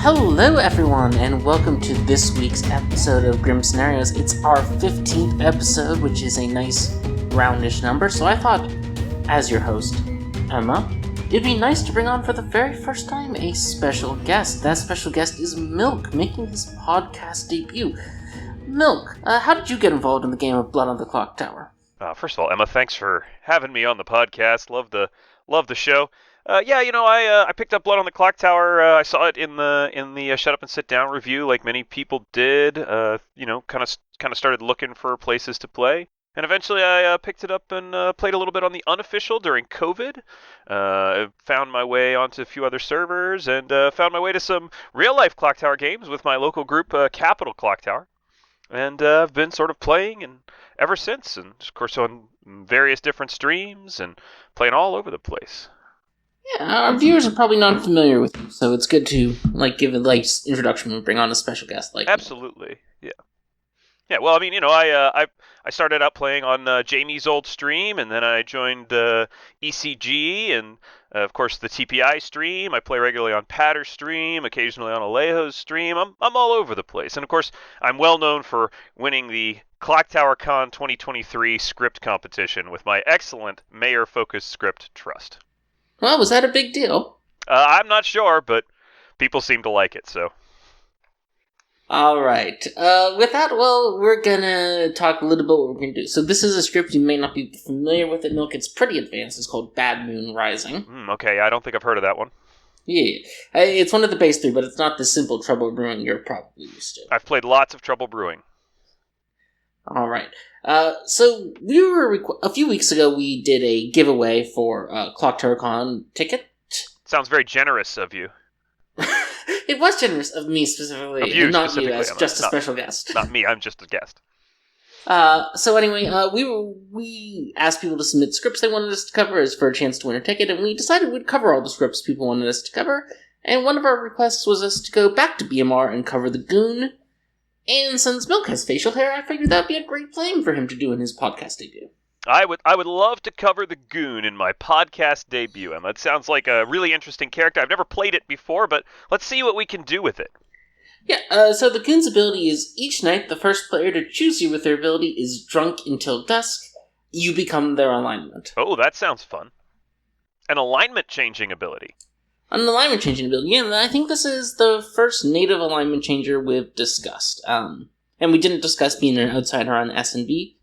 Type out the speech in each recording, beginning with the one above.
Hello everyone, and welcome to this week's episode of Grim Scenarios. It's our 15th episode, which is a nice roundish number, so I thought, as your host, Emma, it'd be nice to bring on for the very first time a special guest. That special guest is Milk, making his podcast debut. Milk, how did you get involved in the game of Blood on the Clocktower? First of all, Emma, thanks for having me on the podcast. Love the show. I picked up Blood on the Clocktower. I saw it in the Shut Up and Sit Down review, like many people did. Kind of started looking for places to play, and eventually I picked it up and played a little bit on the unofficial during COVID. Found my way onto a few other servers, and found my way to some real life Clocktower games with my local group, Capital Clocktower. And I've been sort of playing and ever since, and of course on various different streams and playing all over the place. Yeah, our viewers are probably not familiar with you, so it's good to give a introduction and bring on a special guest like Absolutely, yeah. Yeah, well, I mean, I started out playing on Jamie's old stream, and then I joined ECG, and of course the TPI stream. I play regularly on Patter's stream, occasionally on Alejo's stream. I'm all over the place, and of course I'm well known for winning the Clocktower Con 2023 script competition with my excellent mayor-focused script Trust. Well, was that a big deal? I'm not sure, but people seem to like it, so. Alright. With that, we're gonna talk a little bit what we're gonna do. So this is a script, you may not be familiar with it, Milk. It's pretty advanced. It's called Bad Moon Rising. Okay, I don't think I've heard of that one. Yeah. It's one of the base three, but it's not the simple Trouble Brewing you're probably used to. I've played lots of Trouble Brewing. Alright. So we were a few weeks ago we did a giveaway for Clocktower Con ticket. Sounds very generous of you. It was generous of me specifically, of you and not specifically, you as Emma. just a special guest. Not me, I'm just a guest. So anyway, we asked people to submit scripts they wanted us to cover as for a chance to win a ticket, and we decided we'd cover all the scripts people wanted us to cover, and one of our requests was us to go back to BMR and cover the Goon. And since Milk has facial hair, I figured that'd be a great playing for him to do in his podcast debut. I would love to cover the Goon in my podcast debut, Emma. It sounds like a really interesting character. I've never played it before, but let's see what we can do with it. Yeah, so the Goon's ability is each night the first player to choose you with their ability is drunk until dusk. You become their alignment. Oh, that sounds fun. An alignment changing ability. An alignment changing ability. Yeah, I think this is the first native alignment changer we've discussed. And we didn't discuss being an outsider on S&B.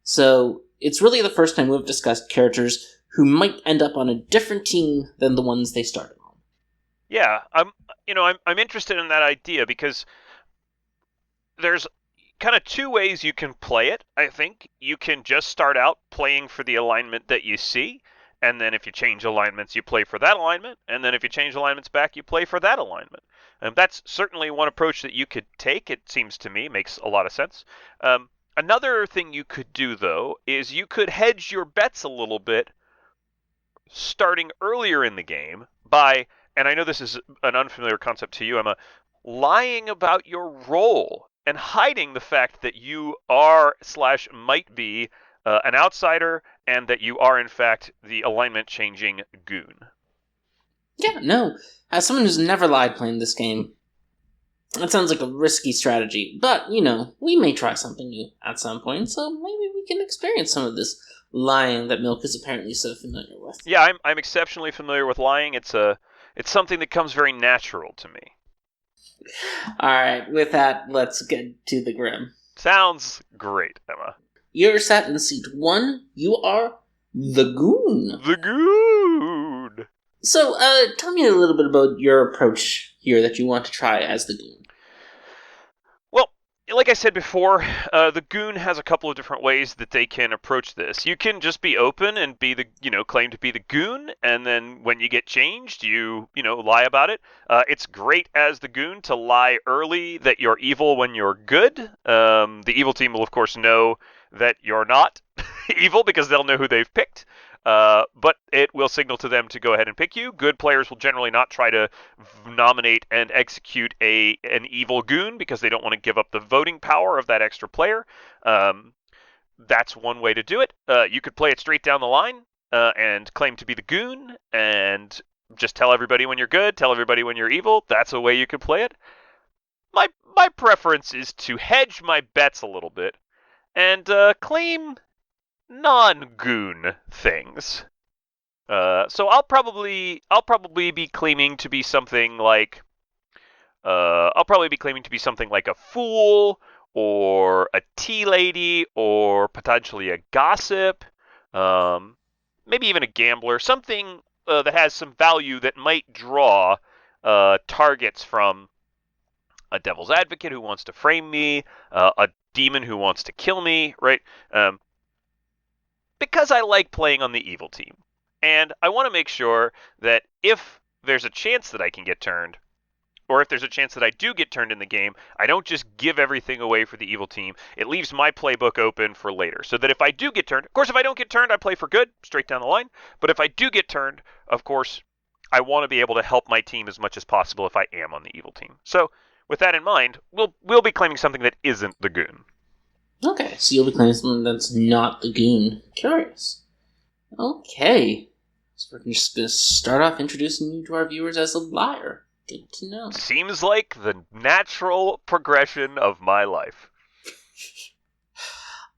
So it's really the first time we've discussed characters who might end up on a different team than the ones they started on. Yeah, I'm interested in that idea because there's kind of two ways you can play it, I think. You can just start out playing for the alignment that you see, and then if you change alignments, you play for that alignment, and then if you change alignments back, you play for that alignment. And that's certainly one approach that you could take, it seems to me, makes a lot of sense. Another thing you could do, though, is you could hedge your bets a little bit starting earlier in the game by, and I know this is an unfamiliar concept to you, Emma, lying about your role and hiding the fact that you are/might be an outsider and that you are, in fact, the alignment-changing Goon. Yeah, no. As someone who's never lied playing this game, that sounds like a risky strategy, but, we may try something new at some point, so maybe we can experience some of this lying that Milk is apparently so familiar with. Yeah, I'm exceptionally familiar with lying. It's something that comes very natural to me. Alright, with that, let's get to the Grim. Sounds great, Emma. You're sat in seat 1, you are the Goon. The Goon! So, tell me a little bit about your approach here that you want to try as the Goon. Well, like I said before, the Goon has a couple of different ways that they can approach this. You can just be open and be claim to be the Goon, and then when you get changed, you lie about it. It's great as the Goon to lie early that you're evil when you're good. The evil team will, of course, know that you're not evil because they'll know who they've picked. But it will signal to them to go ahead and pick you. Good players will generally not try to nominate and execute an evil Goon because they don't want to give up the voting power of that extra player. That's one way to do it. You could play it straight down the line and claim to be the Goon and Just tell everybody when you're good, tell everybody when you're evil. That's a way you could play it. My preference is to hedge my bets a little bit and claim non-goon things. So I'll probably be claiming to be something like a fool or a tea lady or potentially a gossip, um, maybe even a gambler, something that has some value that might draw targets from a devil's advocate who wants to frame me, a demon who wants to kill me, right? Because I like playing on the evil team. And I want to make sure that if there's a chance that I can get turned, or if there's a chance that I do get turned in the game, I don't just give everything away for the evil team. It leaves my playbook open for later. So that if I do get turned, of course, if I don't get turned, I play for good, straight down the line. But if I do get turned, of course, I want to be able to help my team as much as possible if I am on the evil team. So with that in mind, we'll be claiming something that isn't the Goon. Okay, so you'll be claiming something that's not the Goon. Curious. Okay. So we're just going to start off introducing you to our viewers as a liar. Good to know. Seems like the natural progression of my life.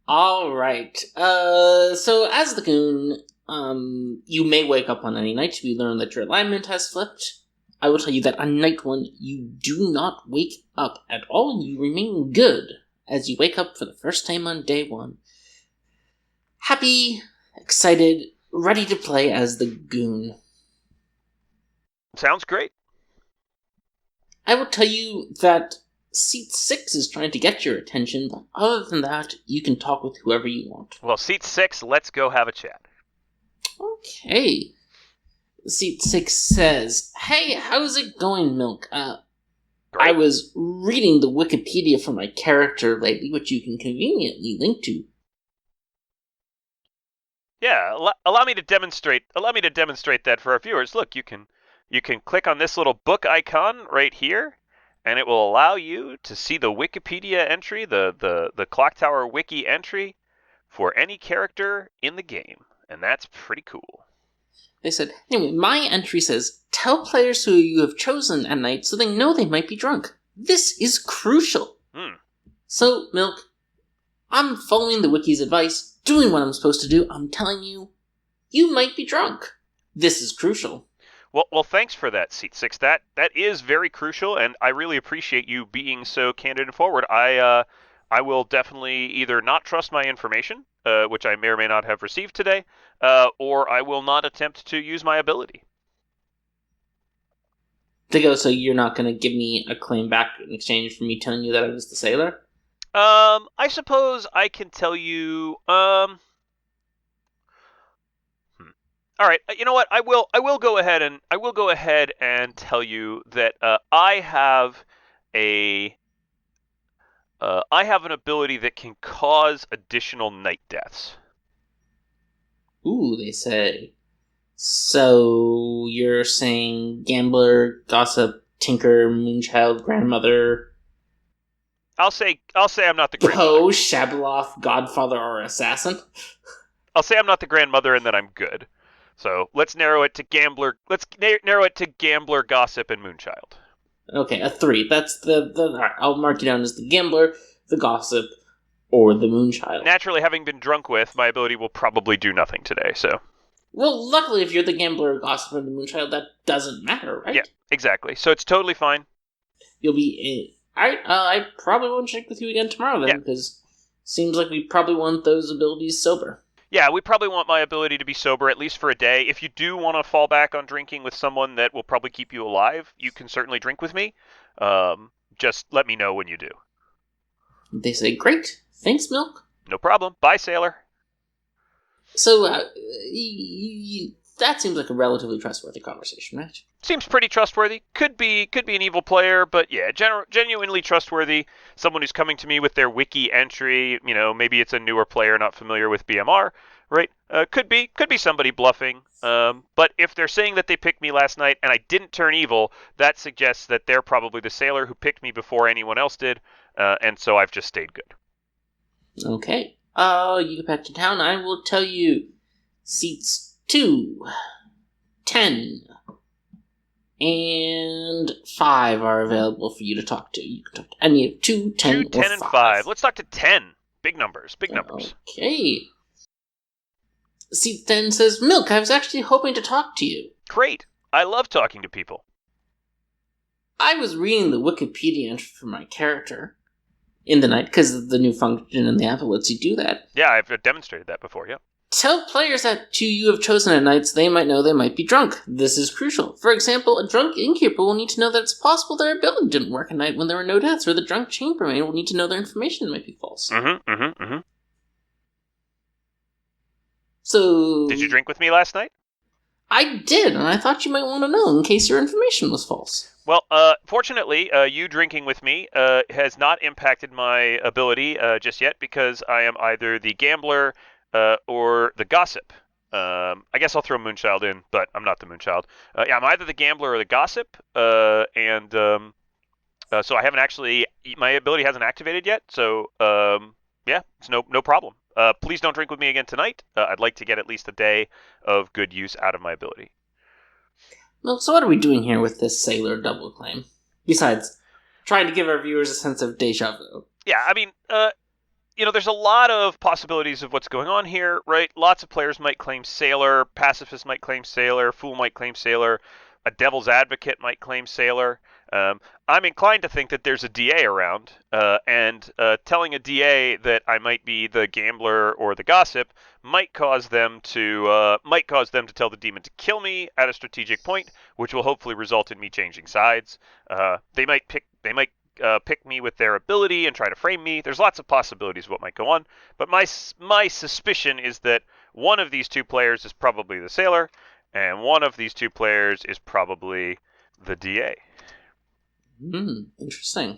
Alright. So as the Goon, you may wake up on any night to learn that your alignment has flipped. I will tell you that on night one, you do not wake up at all. You remain good as you wake up for the first time on day one. Happy, excited, ready to play as the Goon. Sounds great. I will tell you that Seat 6 is trying to get your attention, but other than that, you can talk with whoever you want. Well, Seat 6, let's go have a chat. Okay. Seat 6 says, "Hey, how's it going, Milk? I was reading the Wikipedia for my character lately, which you can conveniently link to." Yeah, allow me to demonstrate that for our viewers. Look, you can click on this little book icon right here, and it will allow you to see the Wikipedia entry, the Clocktower wiki entry for any character in the game, and that's pretty cool. They said, anyway, my entry says, "Tell players who you have chosen at night so they know they might be drunk. This is crucial." So, Milk, I'm following the wiki's advice, doing what I'm supposed to do. I'm telling you, you might be drunk. This is crucial. Well, thanks for that, Seat 6. That is very crucial, and I really appreciate you being so candid and forward. I will definitely either not trust my information, which I may or may not have received today, or I will not attempt to use my ability. They go, so you're not going to give me a claim back in exchange for me telling you that I was the sailor? I suppose I can tell you. All right. You know what? I will go ahead and tell you that I have an ability that can cause additional night deaths. Ooh, they say. So you're saying gambler, gossip, tinker, moonchild, grandmother. I'll say I'm not the grandmother. Oh, Shabaloff, godfather, or assassin? I'll say I'm not the grandmother and that I'm good. So let's narrow it to gambler. Let's narrow it to gambler, gossip, and moonchild. Okay, a 3. That's the right, I'll mark you down as the gambler, the gossip, or the moonchild. Naturally, having been drunk with, my ability will probably do nothing today, so. Well, luckily, if you're the gambler, gossip, or the moonchild, that doesn't matter, right? Yeah, exactly. So it's totally fine. You'll be... Alright, I probably won't check with you again tomorrow then, because seems like we probably want those abilities sober. Yeah, we probably want my ability to be sober at least for a day. If you do want to fall back on drinking with someone that will probably keep you alive, you can certainly drink with me. Just let me know when you do. They say, "Great. Thanks, Milk." No problem. Bye, sailor. So, that seems like a relatively trustworthy conversation, right? Seems pretty trustworthy. Could be an evil player, but yeah, genuinely trustworthy. Someone who's coming to me with their wiki entry. You know, maybe it's a newer player not familiar with BMR, right? Could be somebody bluffing. But if they're saying that they picked me last night and I didn't turn evil, that suggests that they're probably the sailor who picked me before anyone else did, and so I've just stayed good. Okay. You get back to town. I will tell you. Seats 2, 10, and 5 are available for you to talk to. You can talk to any of 2, 10, 2, or 10, and 5. Let's talk to 10. Big numbers. Big numbers. Okay. Seat 10 says, Milk, I was actually hoping to talk to you. Great. I love talking to people. I was reading the Wikipedia entry for my character in the night, because the new function in the app lets you do that. Yeah, I've demonstrated that before, yeah. Tell players that 2 you have chosen at night so they might know they might be drunk. This is crucial. For example, a drunk innkeeper will need to know that it's possible their ability didn't work at night when there were no deaths, or the drunk chambermaid will need to know their information might be false. So... Did you drink with me last night? I did, and I thought you might want to know in case your information was false. Well, fortunately, you drinking with me has not impacted my ability just yet, because I am either the gambler or the gossip. I guess I'll throw Moonchild in, but I'm not the Moonchild. Yeah, I'm either the gambler or the gossip, so I haven't actually... My ability hasn't activated yet, so yeah, it's no problem. Please don't drink with me again tonight. I'd like to get at least a day of good use out of my ability. Well, so what are we doing here with this sailor double claim? Besides, trying to give our viewers a sense of deja vu. Yeah, I mean, there's a lot of possibilities of what's going on here, right? Lots of players might claim sailor, pacifist might claim sailor, fool might claim sailor, a devil's advocate might claim sailor. I'm inclined to think that there's a DA around, and telling a DA that I might be the gambler or the gossip might cause them to tell the demon to kill me at a strategic point, which will hopefully result in me changing sides. They might pick me with their ability and try to frame me. There's lots of possibilities of what might go on, but my suspicion is that one of these 2 players is probably the sailor, and one of these 2 players is probably the DA. Interesting.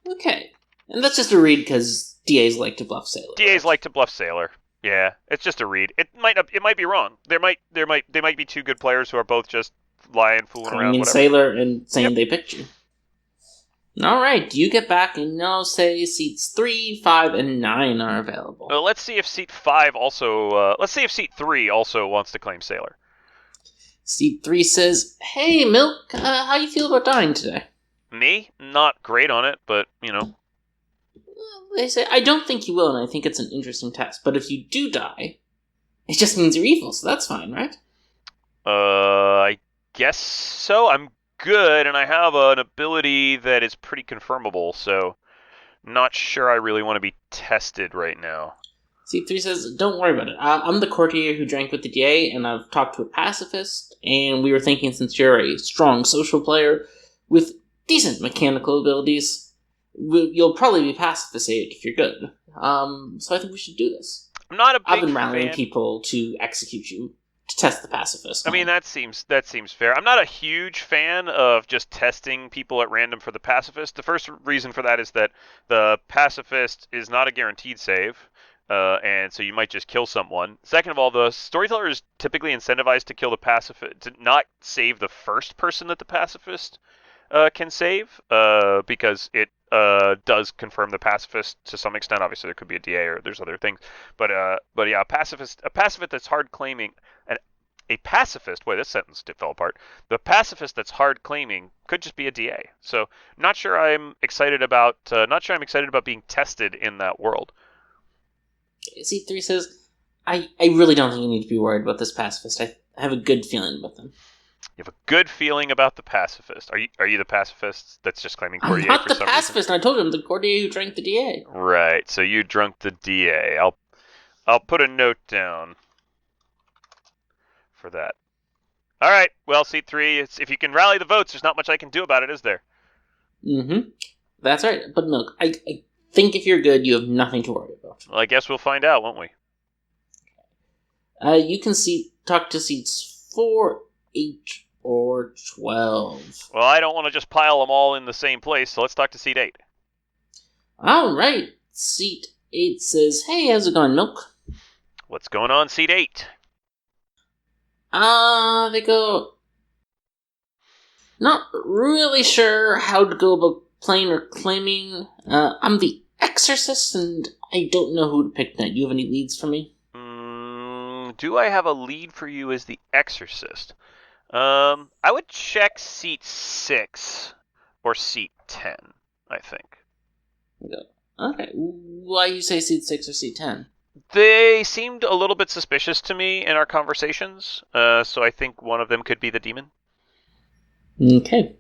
Okay. And that's just a read because DAs like to bluff sailor. DAs like to bluff sailor. Yeah, it's just a read. It might be wrong. They might be 2 good players who are both just lying, fooling around, claiming whatever. sailor and saying they picked you. Alright, you get back and now say seats 3, 5, and 9 are available. Let's see if seat 5 also... let's see if seat 3 also wants to claim sailor. Seat 3 says, Hey, Milk, how you feel about dying today? Me? Not great on it, but, They say, I don't think you will, and I think it's an interesting test, but if you do die, it just means you're evil, so that's fine, right? I guess so. I'm good, and I have an ability that is pretty confirmable, so not sure I really want to be tested right now. C3 says, don't worry about it. I'm the courtier who drank with the DA, and I've talked to a pacifist, and we were thinking since you're a strong social player with decent mechanical abilities, you'll probably be pacificated if you're good. So I think we should do this. I'm not a big I've been rallying fan. people to execute you, to test the pacifist. I mean, that seems fair. I'm not a huge fan of just testing people at random for the pacifist. The first reason for that is that the pacifist is not a guaranteed save. And so you might just kill someone. Second of all, the storyteller is typically incentivized to kill the pacifist, to not save the first person that the pacifist can save, because it does confirm the pacifist to some extent. Obviously, there could be a DA or there's other things, but yeah, a pacifist that's hard claiming, and a pacifist. Wait, this sentence fell apart. The pacifist that's hard claiming could just be a DA. So, not sure I'm excited about being tested in that world. C3 says, I really don't think you need to be worried about this pacifist. I have a good feeling about them. You have a good feeling about the pacifist. Are you the pacifist that's just claiming courtier? I'm not for the some pacifist. reason? I told him the courtier who drank the DA. Right. So you drunk the DA. I'll put a note down for that. All right. Well, seat 3. If you can rally the votes, there's not much I can do about it, is there? Mm-hmm. That's right. But Milk, I think if you're good, you have nothing to worry about. Well, I guess we'll find out, won't we? You can talk to seats 4, 8, or 12. Well, I don't want to just pile them all in the same place, so let's talk to seat 8. All right. Seat 8 says, Hey, how's it going, Milk? What's going on, seat 8? They go, not really sure how to go about playing or claiming. I'm the exorcist, and I don't know who to pick tonight. Do you have any leads for me? Do I have a lead for you as the exorcist? I would check seat 6 or seat 10, I think. Okay. Why you say seat 6 or seat 10? They seemed a little bit suspicious to me in our conversations, so I think one of them could be the demon. Okay.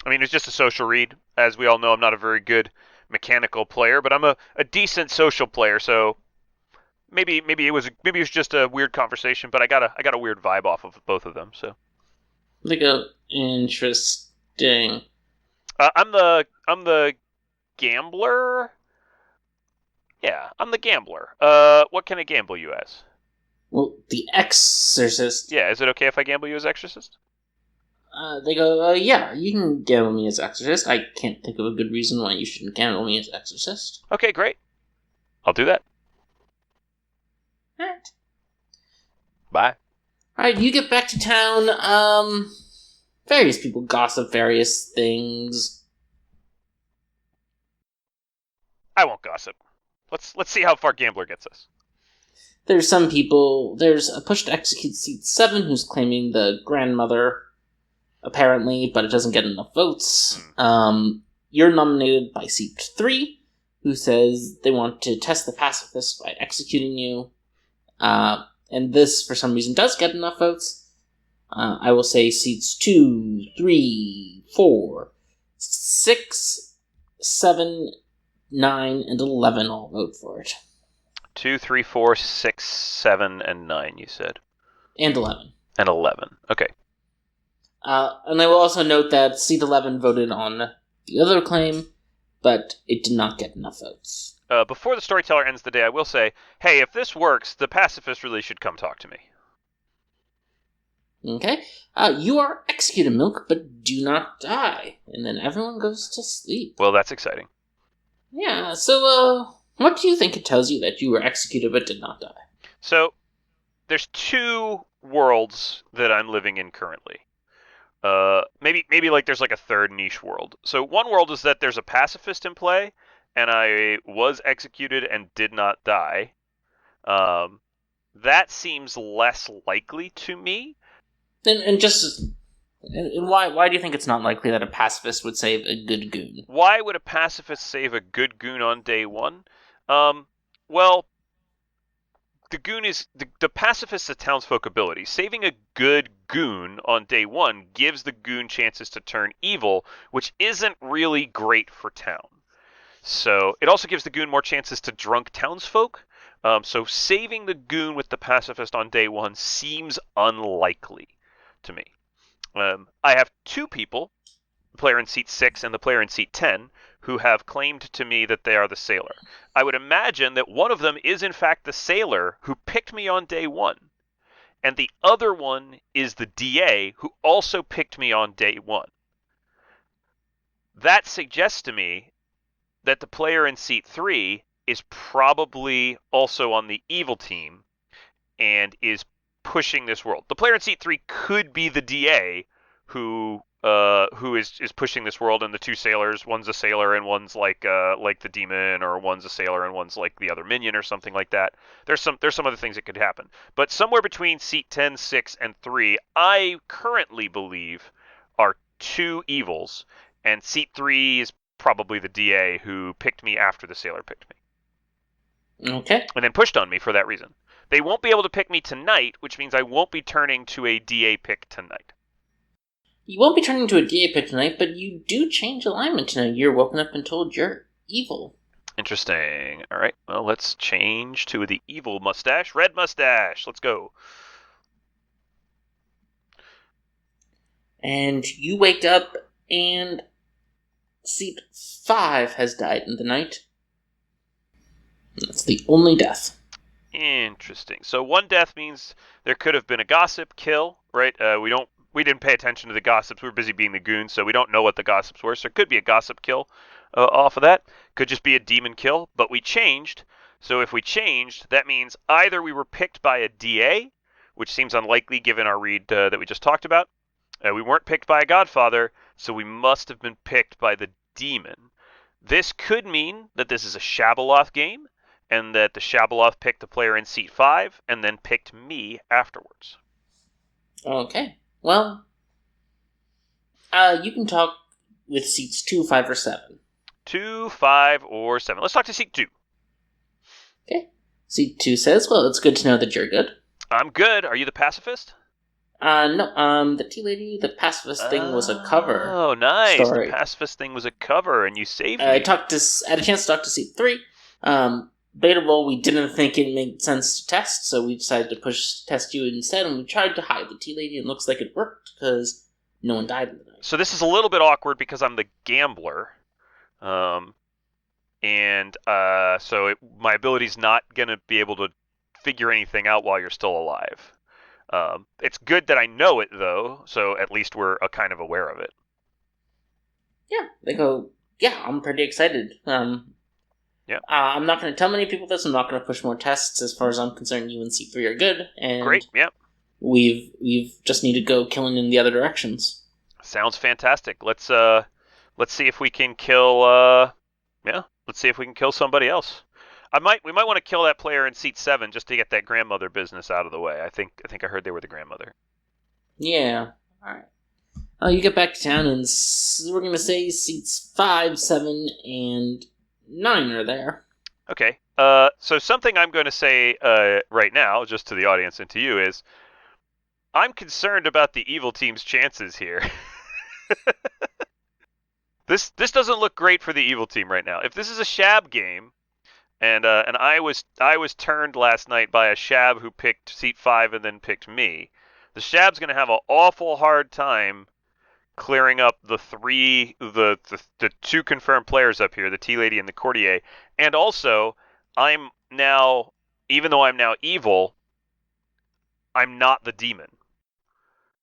I mean, it's just a social read. As we all know, I'm not a very good mechanical player, but I'm a decent social player, so maybe it was just a weird conversation, but I got a weird vibe off of both of them, so. Interesting. I'm the gambler. Yeah, I'm the gambler. What can I gamble you as? Well, the Exorcist. Yeah, is it okay if I gamble you as Exorcist? They go, yeah, you can gamble me as Exorcist. I can't think of a good reason why you shouldn't gamble me as Exorcist. Okay, great. I'll do that. Alright. Bye. Alright, you get back to town. Various people gossip various things. I won't gossip. Let's see how far Gambler gets us. There's some people. There's a push to execute seat 7 who's claiming the grandmother, apparently, but it doesn't get enough votes. You're nominated by seat 3, who says they want to test the pacifist by executing you. And this, for some reason, does get enough votes. I will say seats 2, 3, 4, 6, 7, 9, and 11 all vote for it. 2, 3, 4, 6, 7, and 9, you said. And 11. And 11. Okay. And I will also note that seat 11 voted on the other claim, but it did not get enough votes. Before the storyteller ends the day, I will say, hey, if this works, the pacifist really should come talk to me. Okay? You are executed, Milk, but do not die. And then everyone goes to sleep. Well, that's exciting. Yeah, so, what do you think it tells you that you were executed but did not die? So, there's 2 worlds that I'm living in currently. Maybe like there's like a third niche world. So one world is that there's a pacifist in play, and I was executed and did not die. That seems less likely to me. And why do you think it's not likely that a pacifist would save a good goon? Why would a pacifist save a good goon on day 1? Well, the goon is the pacifist's a townsfolk ability. Saving a good goon on day 1 gives the goon chances to turn evil, which isn't really great for town. So it also gives the goon more chances to drunk townsfolk. So saving the goon with the pacifist on day 1 seems unlikely to me. I have 2 people, the player in seat 6 and the player in seat 10, who have claimed to me that they are the sailor. I would imagine that one of them is in fact the sailor who picked me on day 1, and the other one is the DA who also picked me on day 1. That suggests to me that the player in seat 3 is probably also on the evil team and is pushing this world. The player in seat 3 could be the DA who is pushing this world, and the 2 sailors, one's a sailor and one's like the demon, or one's a sailor and one's like the other minion or something like that. There's some other things that could happen. But somewhere between seat 10, 6, and 3, I currently believe are 2 evils, and seat 3 is probably the DA who picked me after the sailor picked me. Okay. And then pushed on me for that reason. They won't be able to pick me tonight, which means I won't be turning to a DA pick tonight. You won't be turning to a DA pick tonight, but you do change alignment tonight. You're woken up and told you're evil. Interesting. All right, well, let's change to the evil mustache. Red mustache. Let's go. And you wake up, and seat 5 has died in the night. That's the only death. Interesting. So 1 death means there could have been a gossip kill, right? We didn't pay attention to the gossips. We were busy being the goons, so we don't know what the gossips were. So it could be a gossip kill off of that. Could just be a demon kill, but we changed. So if we changed, that means either we were picked by a DA, which seems unlikely given our read that we just talked about. We weren't picked by a godfather, so we must have been picked by the demon. This could mean that this is a Shabaloth game, and that the Shabaloth picked the player in seat 5, and then picked me afterwards. Okay. Well, you can talk with seats 2, 5, or 7. 2, 5, or 7. Let's talk to seat 2. Okay. Seat 2 says, well, it's good to know that you're good. I'm good. Are you the pacifist? No, the tea lady, the pacifist thing was a cover Oh, nice. The story. pacifist thing was a cover, and you saved I me. had a chance to talk to seat 3. Beta roll, we didn't think it made sense to test, so we decided to test you instead, and we tried to hide the tea lady, and it looks like it worked, because no one died in the night. So this is a little bit awkward because I'm the gambler. My ability's not going to be able to figure anything out while you're still alive. It's good that I know it, though, so at least we're kind of aware of it. Yeah, they go, yeah, I'm pretty excited. Yeah. I'm not going to tell many people this. I'm not going to push more tests. As far as I'm concerned, you and C3 are good, and Great, yeah. we've just need to go killing in the other directions. Sounds fantastic. Let's see if we can kill let's see if we can kill somebody else. We might want to kill that player in seat 7 just to get that grandmother business out of the way. I think I heard they were the grandmother. Yeah. All right. You get back to town, and we're going to say seats 5, 7, and 9 are there. Okay. So something I'm going to say right now, just to the audience and to you, is I'm concerned about the evil team's chances here. This doesn't look great for the evil team right now. If this is a Shab game, and I was turned last night by a Shab who picked seat 5 and then picked me, the Shab's going to have an awful hard time clearing up the two confirmed players up here, the Tea Lady and the Courtier, and also I'm now, even though I'm now evil, I'm not the demon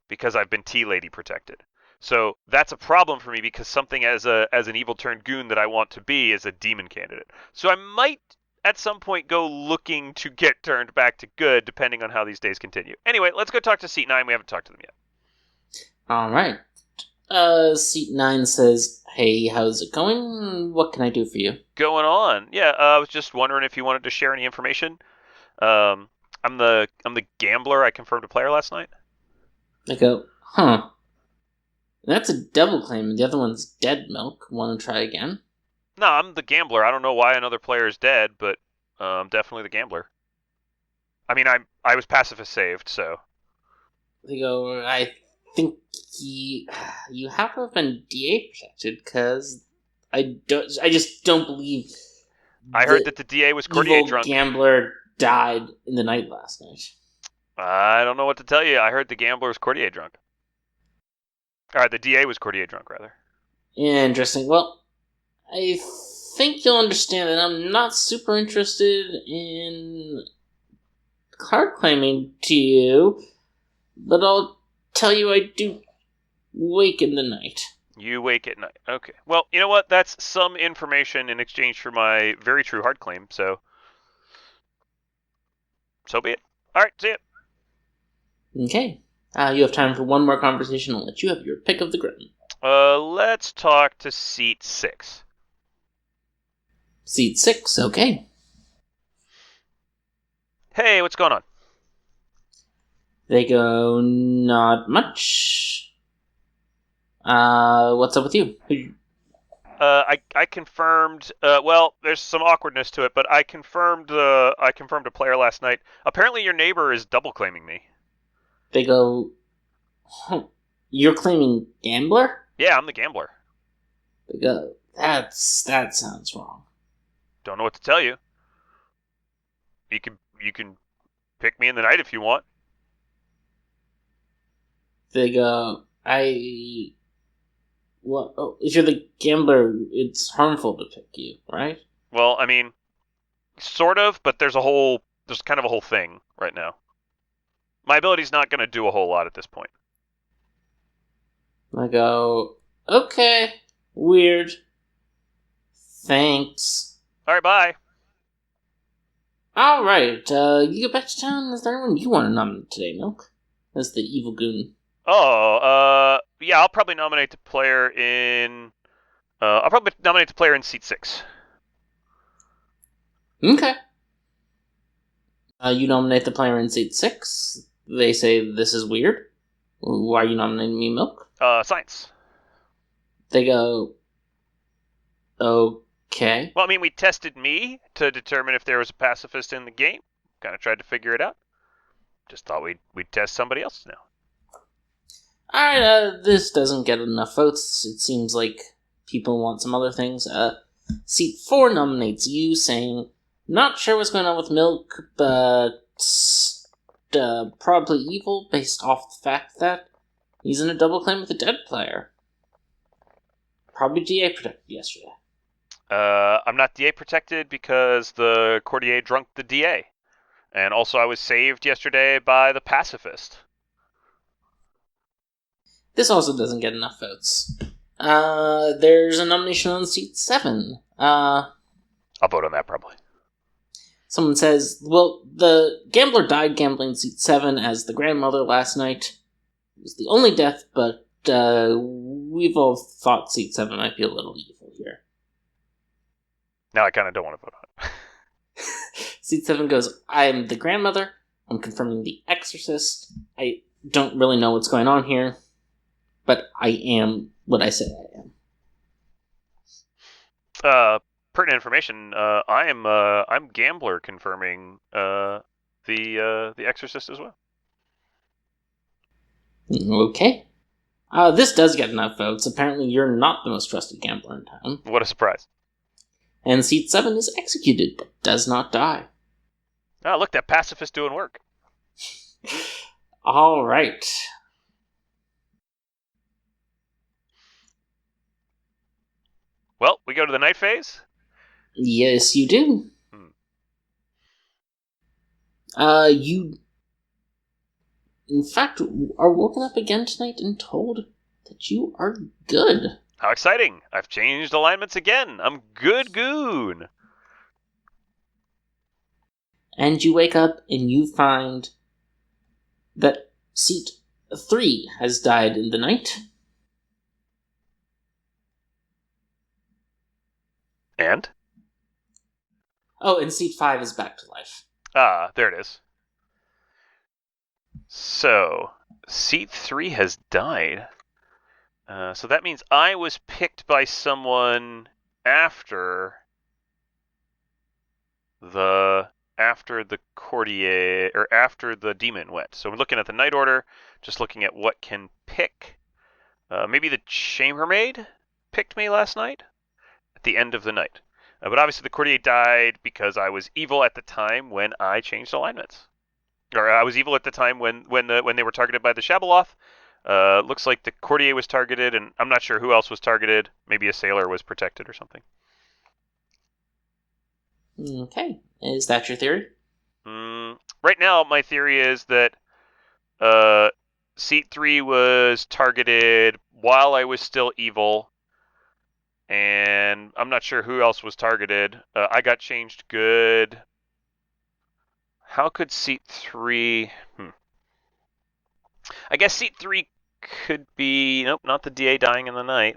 because I've been Tea Lady protected. So that's a problem for me because something as an evil turned goon that I want to be is a demon candidate. So I might at some point go looking to get turned back to good depending on how these days continue. Anyway, let's go talk to seat 9. We haven't talked to them yet. All right. Seat 9 says, hey, how's it going? What can I do for you? Going on. Yeah, I was just wondering if you wanted to share any information. I'm the gambler. I confirmed a player last night. I go, huh. That's a double claim, and the other one's dead milk. Want to try again? No, I'm the gambler. I don't know why another player is dead, but I'm definitely the gambler. I mean, I was pacifist saved, so. They go, I think you have to have been DA protected, because I just don't believe I heard that the DA was Courtier evil drunk. gambler died in the night last night. I don't know what to tell you. I heard the gambler was Courtier drunk. The DA was Courtier drunk, rather. Interesting. Well, I think you'll understand that I'm not super interested in card claiming to you, but I'll tell you I do wake in the night. You wake at night. Okay. Well, you know what? That's some information in exchange for my very true hard claim, so be it. All right, see ya. Okay. You have time for one more conversation. I'll let you have your pick of the grim. Let's talk to seat 6. Seat 6, okay. Hey, what's going on? They go, not much. What's up with you? I confirmed. Well, there's some awkwardness to it, but I confirmed a player last night. Apparently, your neighbor is double claiming me. They go, you're claiming gambler? Yeah, I'm the gambler. They go, that sounds wrong. Don't know what to tell you. You can pick me in the night if you want. They go, what? Oh, if you're the gambler, it's harmful to pick you, right? Well, I mean, sort of, but there's kind of a whole thing right now. My ability's not going to do a whole lot at this point. I go, okay, weird. Thanks. All right, bye. All right, you get back to town. Is there anyone you want to nominate today, Milk? As the evil goon. Oh, yeah, I'll probably nominate the player in. I'll probably nominate the player in seat 6. Okay. You nominate the player in seat 6. They say this is weird. Why are you nominating me, Milk? Science. They go, okay. Well, I mean, we tested me to determine if there was a pacifist in the game. Kind of tried to figure it out. Just thought we'd test somebody else now. Alright, this doesn't get enough votes. It seems like people want some other things. Seat 4 nominates you, saying, not sure what's going on with Milk, but probably evil based off the fact that he's in a double claim with a dead player. Probably DA protected yesterday. I'm not DA protected because the courtier drunk the DA. And also I was saved yesterday by the pacifist. This also doesn't get enough votes. There's a nomination on seat 7. I'll vote on that probably. Someone says, well, the gambler died gambling seat 7 as the grandmother last night. It was the only death, but we've all thought seat 7 might be a little evil here. Now I kind of don't want to vote on it. Seat 7 goes, I am the grandmother. I'm confirming the exorcist. I don't really know what's going on here, but I am what I say I am. Pertinent information. I'm gambler confirming the exorcist as well. Okay. This does get enough votes. Apparently you're not the most trusted gambler in town. What a surprise. And seat 7 is executed, but does not die. Oh, look, that pacifist doing work. All right. Well, we go to the night phase? Yes, you do. You, in fact, are woken up again tonight and told that you are good. How exciting! I've changed alignments again. I'm good Goon. And you wake up and you find that seat 3 has died in the night. And? Oh, and seat 5 is back to life. Ah, there it is. So, seat 3 has died. So that means I was picked by someone after the courtier, or after the demon went. So we're looking at the night order, just looking at what can pick. Maybe the chambermaid picked me last night at the end of the night. But obviously the courtier died because I was evil at the time when I changed alignments. Or I was evil at the time when they were targeted by the Shabaloth. Looks like the courtier was targeted, and I'm not sure who else was targeted. Maybe a sailor was protected or something. Okay. Is that your theory? Right now, my theory is that seat 3 was targeted while I was still evil, and I'm not sure who else was targeted. I got changed good. How could seat 3... I guess seat 3 could be... Nope, not the DA dying in the night.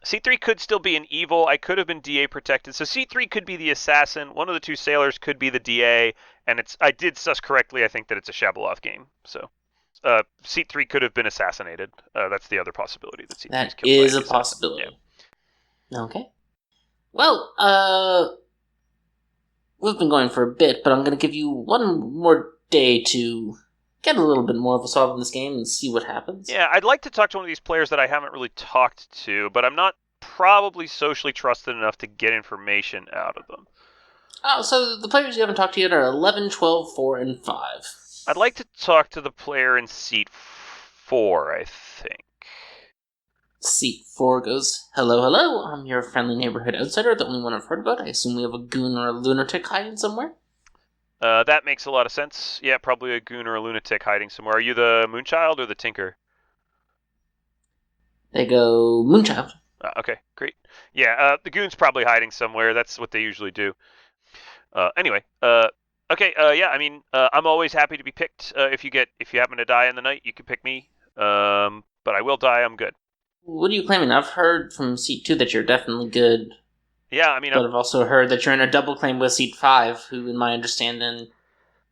Seat 3 could still be an evil. I could have been DA protected. So seat 3 could be the assassin. One of the two sailors could be the DA. And I did suss correctly. I think that it's a Shabaloth game. So seat 3 could have been assassinated. That's the other possibility. That is a possibility. Yeah. Okay. Well, we've been going for a bit, but I'm going to give you one more day to get a little bit more of a solve in this game and see what happens. Yeah, I'd like to talk to one of these players that I haven't really talked to, but I'm not probably socially trusted enough to get information out of them. Oh, so the players you haven't talked to yet are 11, 12, 4, and 5. I'd like to talk to the player in seat 4, I think. Seat 4 goes, hello, hello, I'm your friendly neighborhood outsider, the only one I've heard about. I assume we have a goon or a lunatic hiding somewhere? That makes a lot of sense. Yeah, probably a goon or a lunatic hiding somewhere. Are you the Moonchild or the Tinker? They go, Moonchild. Okay, great. Yeah, the goon's probably hiding somewhere. That's what they usually do. Anyway, okay, yeah, I mean, I'm always happy to be picked. If you happen to die in the night, you can pick me. But I will die, I'm good. What are you claiming? I've heard from seat 2 that you're definitely good. Yeah, I mean... But I've also heard that you're in a double claim with seat 5, who, in my understanding,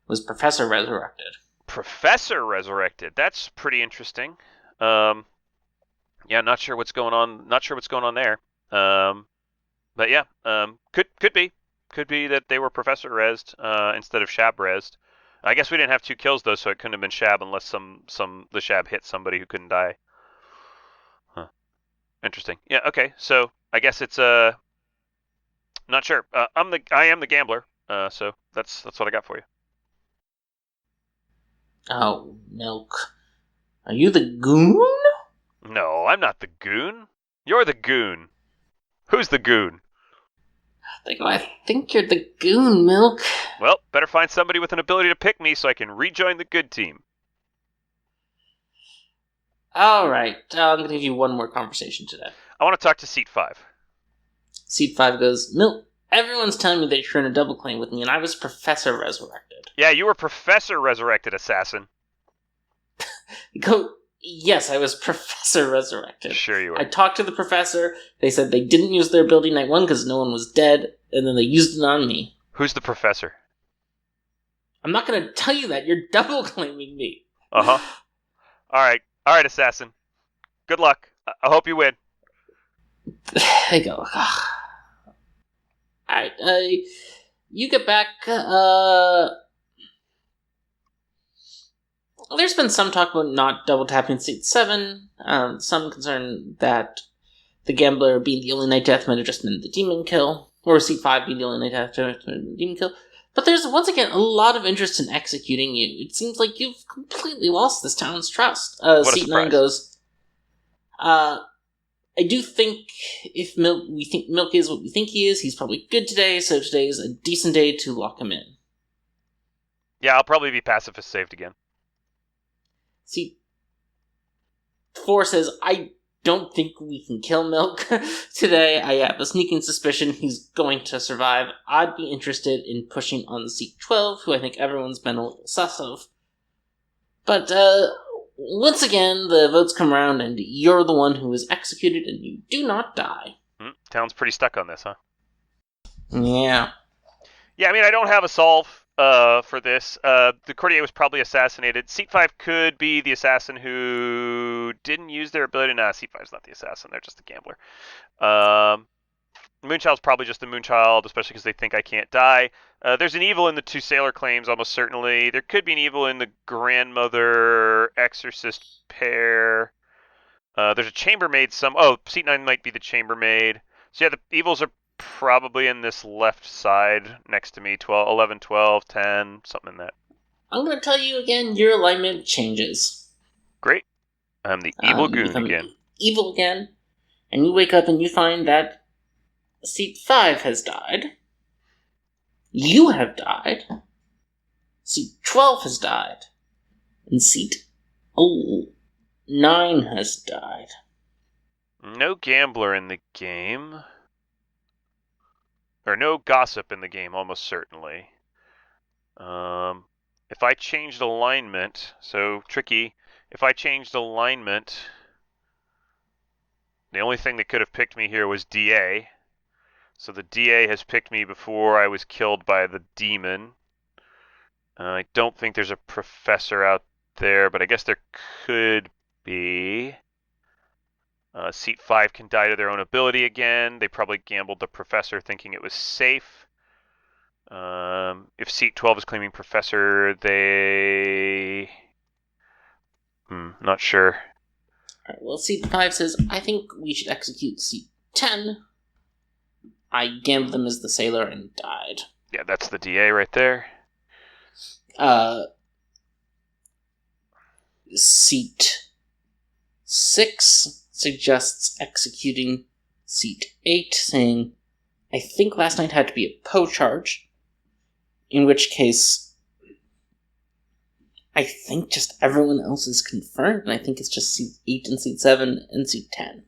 was Professor Resurrected. Professor resurrected. That's pretty interesting. Yeah, not sure what's going on. Not sure what's going on there. But yeah, could be that they were Professor rezzed instead of Shab rezzed. I guess we didn't have 2 kills though, so it couldn't have been Shab unless the Shab hit somebody who couldn't die. Huh. Interesting. Yeah. Okay. So I guess it's not sure. I am the gambler. So that's what I got for you. Oh, Milk. Are you the Goon? No, I'm not the Goon. You're the Goon. Who's the Goon? I think you're the Goon, Milk. Well, better find somebody with an ability to pick me so I can rejoin the good team. Alright, I'm gonna give you one more conversation today. I want to talk to Seat 5. Seat 5 goes, Milk, everyone's telling me that you're in a double claim with me, and I was Professor Resurrected. Yeah, you were Professor Resurrected, assassin. Go, yes, I was Professor Resurrected. Sure you were. I talked to the professor, they said they didn't use their ability night 1 because no one was dead, and then they used it on me. Who's the professor? I'm not gonna tell you that, you're double claiming me. Uh-huh. Alright, assassin. Good luck. I hope you win. There you go. Alright, you get back, there's been some talk about not double tapping Seat 7, some concern that the Gambler being the only Night Death might have just been the Demon kill, or Seat 5 being the only Night Death might have been the Demon kill. But there's, once again, a lot of interest in executing you. It seems like you've completely lost this town's trust. Seat 9 goes, I do think if we think Milk is what we think he is, he's probably good today, so today is a decent day to lock him in. Yeah, I'll probably be pacifist saved again. Seat 4 says, I don't think we can kill Milk today. I have a sneaking suspicion he's going to survive. I'd be interested in pushing on Seat 12, who I think everyone's been a little sus of. But, once again, the votes come around and you're the one who is executed and you do not die. Town's pretty stuck on this, huh? Yeah. Yeah, I mean, I don't have a solve for this. The courtier was probably assassinated. Seat 5 could be the assassin who didn't use their ability. Nah, Seat 5's not the assassin. They're just the gambler. Moonchild's probably just the Moonchild, especially because they think I can't die. There's an evil in the 2 sailor claims, almost certainly. There could be an evil in the grandmother exorcist pair. There's a chambermaid. Seat 9 might be the chambermaid. So yeah, the evils are probably in this left side next to me. 12, 11, 12, 10, something in that. I'm going to tell you again, your alignment changes. Great. I'm the evil Goon again. Evil again. And you wake up and you find that Seat 5 has died. You have died. Seat 12 has died. And Seat 9 has died. No gambler in the game. Or no gossip in the game, almost certainly. If I changed alignment, so tricky. If I changed alignment, the only thing that could have picked me here was DA. So the DA has picked me before I was killed by the demon. I don't think there's a professor out there, but I guess there could be. Seat 5 can die to their own ability again. They probably gambled the professor thinking it was safe. If Seat 12 is claiming professor, they... not sure. Alright, well, Seat 5 says, I think we should execute Seat 10. I gambled them as the sailor and died. Yeah, that's the DA right there. Seat 6 suggests executing Seat 8, saying, I think last night had to be a Poe charge, in which case I think just everyone else is confirmed, and I think it's just Seat 8 and Seat 7 and Seat 10.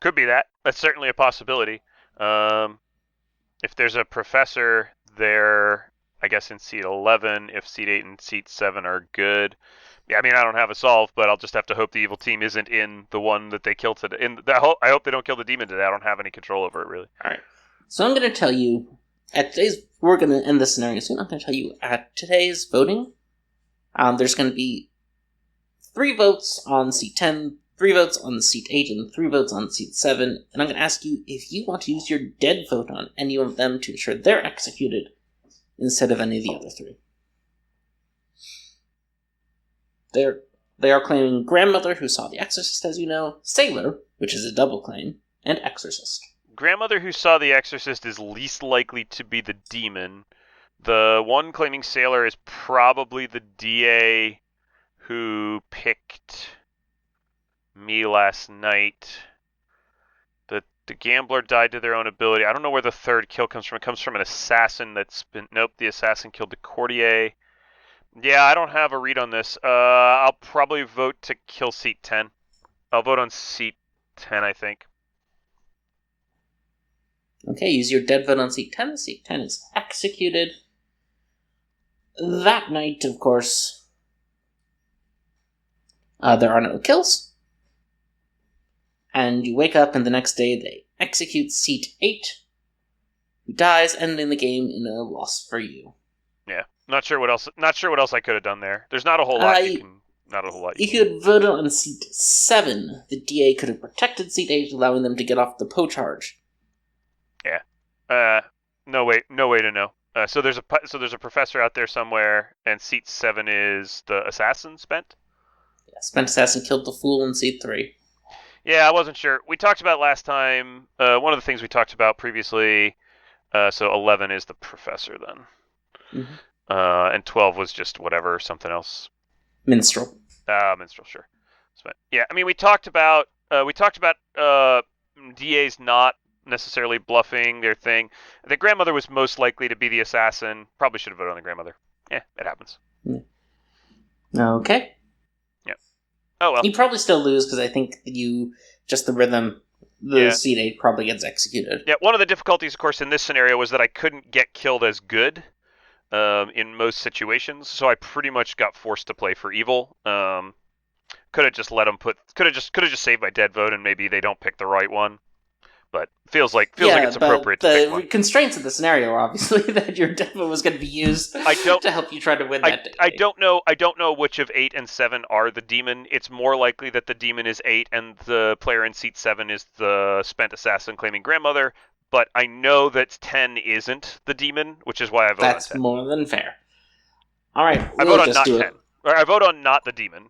Could be that. That's certainly a possibility. If there's a professor there, I guess in Seat 11, if Seat 8 and Seat 7 are good. Yeah, I mean, I don't have a solve, but I'll just have to hope the evil team isn't in the one that they killed today. I hope they don't kill the demon today. I don't have any control over it, really. Alright. So I'm going to tell you we're going to end the scenario soon. I'm going to tell you at today's voting, there's going to be 3 votes on seat 10, 3 votes on seat 8, and 3 votes on seat 7. And I'm going to ask you if you want to use your dead vote on any of them to ensure they're executed instead of any of the other 3. They are claiming Grandmother, who saw The Exorcist, as you know, Sailor, which is a double claim, and Exorcist. Grandmother who saw The Exorcist is least likely to be the demon. The one claiming Sailor is probably the DA who picked me last night. The gambler died to their own ability. I don't know where the third kill comes from. It comes from an assassin that's been... Nope, the assassin killed the courtier. Yeah, I don't have a read on this. I'll probably vote to kill seat 10. I'll vote on seat 10, I think. Okay, use your dead vote on seat 10. Seat 10 is executed. That night, of course, there are no kills. And you wake up, and the next day they execute seat 8, who dies, ending the game in a loss for you. Yeah, not sure what else I could have done there. There's not a whole lot You could vote on seat 7. The DA could have protected seat 8, allowing them to get off the Poe charge. Yeah. No way to know. So there's a professor out there somewhere, and seat 7 is the assassin Spent. Yeah, Spent assassin killed the fool in seat 3. Yeah, I wasn't sure. We talked about last time. One of the things we talked about previously. So 11 is the professor then. Mm-hmm. And 12 was just whatever, something else. Minstrel. Minstrel, sure. Spent. Yeah, I mean we talked about DAs not necessarily bluffing their thing. The grandmother was most likely to be the assassin. Probably should have voted on the grandmother. Yeah, it happens. Okay. Yeah. Oh well. You probably still lose because I think just the rhythm, seat 8 probably gets executed. Yeah, one of the difficulties, of course, in this scenario was that I couldn't get killed as good in most situations, so I pretty much got forced to play for evil. Could have just let them could have just saved my dead vote, and maybe they don't pick the right one. But feels like it's appropriate to pick one. The constraints of the scenario are obviously that your death vote was going to be used to help you try to win that day. I don't know which of 8 and 7 are the demon. It's more likely that the demon is 8 and the player in seat 7 is the Spent assassin claiming grandmother. But I know that 10 isn't the demon, which is why I vote on 10. That's more than fair. All right, I vote on not 10. Or I vote on not the demon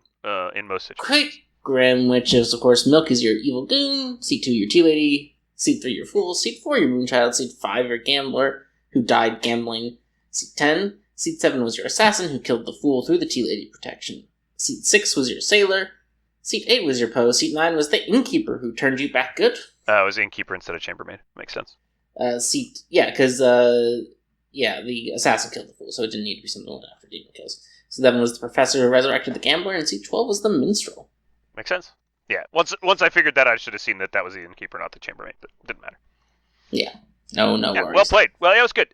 in most situations. Quick Grim, which is, of course, Milk is your evil goon, seat 2 your tea lady, seat 3 your fool, seat 4 your moonchild, seat 5 your gambler, who died gambling, seat 10, seat 7 was your assassin, who killed the fool through the tea lady protection, seat 6 was your sailor, seat 8 was your Poe, seat 9 was the innkeeper, who turned you back good. It was innkeeper instead of chambermaid. Makes sense. Because the assassin killed the fool, so it didn't need to be something like after demon kills. So 7 was the professor who resurrected the gambler, and seat 12 was the minstrel. Makes sense. Yeah, once I figured that, I should have seen that was the innkeeper, not the chambermaid, but it didn't matter. Yeah. No worries. Well played. Well, yeah, it was good.